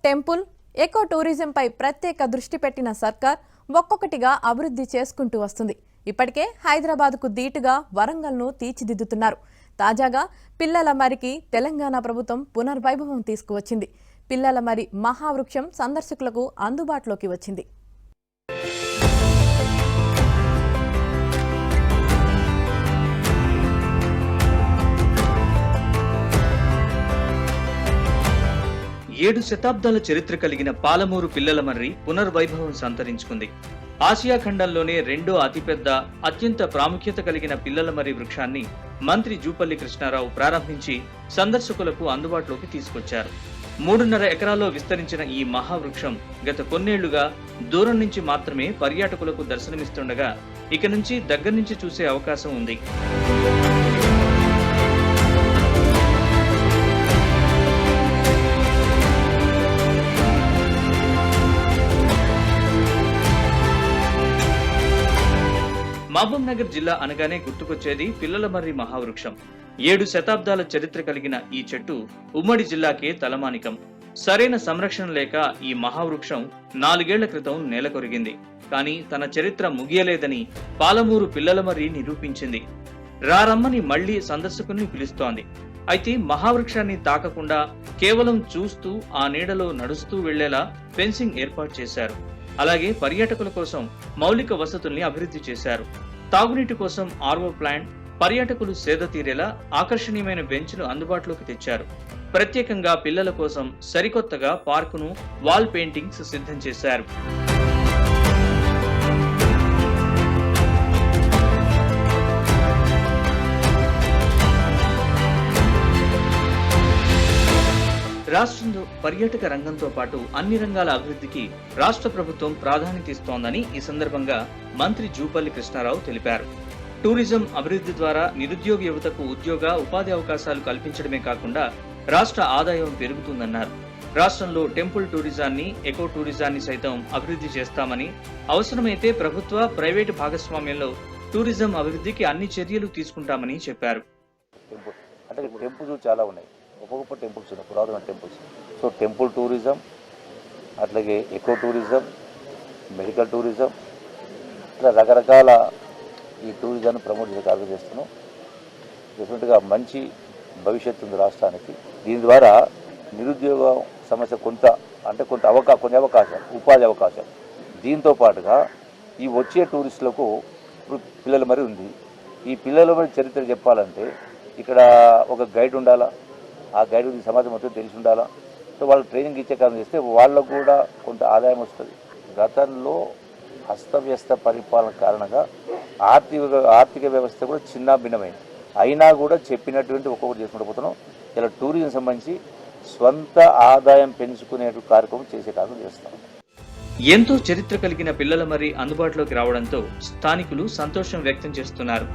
Temple eco tourism పై ప్రత్యేక దృష్టి పెట్టిన సర్కార్ ఒక్కొక్కటిగా అభివృద్ధి చేసుకుంటూ వస్తుంది. ఇప్పటికే హైదరాబాద్కు దీటుగా వరంగల్ను తీర్చిదిద్దుతున్నారు. తాజాగా పిల్లల మరికి తెలంగాణ ప్రభుత్వం పునర్వైభవం తీసుకువచ్చింది. పిల్లల మరి మహావృక్షం సందర్శకులకు అందుబాటులోకి వచ్చింది. ఏడు శతాబ్దాల చరిత్ర కలిగిన పాలమూరు పిల్లల మర్రి పునర్వైభవం సంతరించుకుంది. ఆసియా ఖండంలోనే రెండో అతిపెద్ద అత్యంత ప్రాముఖ్యత కలిగిన పిల్లల మర్రి వృక్షాన్ని మంత్రి జూపల్లి కృష్ణారావు ప్రారంభించి సందర్శకులకు అందుబాటులోకి తీసుకొచ్చారు. 3.5 ఎకరాల్లో విస్తరించిన ఈ మహావృక్షం గత కొన్నేళ్లుగా దూరం నుంచి మాత్రమే పర్యాటకులకు దర్శనమిస్తుండగా ఇక నుంచి దగ్గర నుంచి చూసే అవకాశం ఉంది. మహబూబ్ నగర్ జిల్లా అనగానే గుర్తుకొచ్చేది పిల్లల మర్రి మహావృక్షం. 7 శతాబ్దాల చరిత్ర కలిగిన ఈ చెట్టు ఉమ్మడి జిల్లాకే తలమానికం. సరైన సంరక్షణ లేక ఈ మహావృక్షం 4 ఏళ్ల క్రితం నేలకొరిగింది. కానీ తన చరిత్ర ముగియలేదని పాలమూరు పిల్లల మర్రి నిరూపించింది. రారమ్మని మళ్లీ సందర్శకుల్ని పిలుస్తోంది. అయితే మహావృక్షాన్ని తాకకుండా కేవలం చూస్తూ ఆ నీడలో నడుస్తూ వెళ్లేలా ఫెన్సింగ్ ఏర్పాటు చేశారు. అలాగే పర్యాటకుల కోసం మౌలిక వసతుల్ని అభివృద్ధి చేశారు. తాగునీటి కోసం ఆర్వో ప్లాంట్, పర్యాటకులు సేద తీరేలా ఆకర్షణీయమైన బెంచ్ను అందుబాటులోకి తెచ్చారు. ప్రత్యేకంగా పిల్లల కోసం సరికొత్తగా పార్కును, వాల్ పెయింటింగ్స్ సిద్ధం చేశారు. రాష్ట్రంలో పర్యాటక రంగంతో పాటు అన్ని రంగాల అభివృద్ధికి రాష్ట్ర ప్రభుత్వం ప్రాధాన్యత ఇస్తోందని ఈ సందర్భంగా మంత్రి జూపల్లి కృష్ణారావు తెలిపారు. టూరిజం అభివృద్ధి ద్వారా నిరుద్యోగ యువతకు ఉద్యోగ, ఉపాధి అవకాశాలు కల్పించడమే కాకుండా రాష్ట్ర ఆదాయం పెరుగుతుందన్నారు. రాష్ట్రంలో టెంపుల్ టూరిజాన్ని, ఎకో టూరిజాన్ని సైతం అభివృద్ధి చేస్తామని, అవసరమైతే ప్రభుత్వ, ప్రైవేటు భాగస్వామ్యంలో టూరిజం అభివృద్ధికి అన్ని చర్యలు తీసుకుంటామని చెప్పారు. చాలా ఉన్నాయి, గొప్ప టెంపుల్స్ ఉన్నాయి, పురాతన టెంపుల్స్. సో టెంపుల్ టూరిజం, అట్లాగే ఎకో టూరిజం, మెడికల్ టూరిజం, ఇట్లా రకరకాల ఈ టూరిజాన్ని ప్రమోట్ చేసే కార్యక్రమం చేస్తున్నాం. డెఫినెట్గా మంచి భవిష్యత్తు ఉంది రాష్ట్రానికి. దీని ద్వారా నిరుద్యోగ సమస్య కొంత అవకాశం, ఉపాధి అవకాశం. దీంతో పాటుగా ఈ వచ్చే టూరిస్టులకు ఇప్పుడు పిల్లల మరి ఉంది. ఈ పిల్లల మరి చరిత్ర చెప్పాలంటే ఇక్కడ ఒక గైడ్ ఉండాలా, ఆ గైడ్ సమాజం మొత్తం తెలిసి ఉండాలా. సో వాళ్ళు ట్రైనింగ్ ఇచ్చే కారణం చేస్తే వాళ్ళకు కూడా కొంత ఆదాయం వస్తుంది. గతంలో అస్తవ్యస్త పరిపాలన కారణంగా ఆర్థిక వ్యవస్థ కూడా చిన్న భిన్నమైంది. అయినా కూడా చెప్పినటువంటి ఒక్కొక్కటి చేసుకుంటూ పోతున్నాం. ఇలా టూరిజం సంబంధించి స్వంత ఆదాయం పెంచుకునే కార్యక్రమం చేసే కార్యక్రమం చేస్తాం. ఎంతో చరిత్ర కలిగిన పిల్లల మర్రి అందుబాటులోకి రావడంతో స్థానికులు సంతోషం వ్యక్తం చేస్తున్నారు.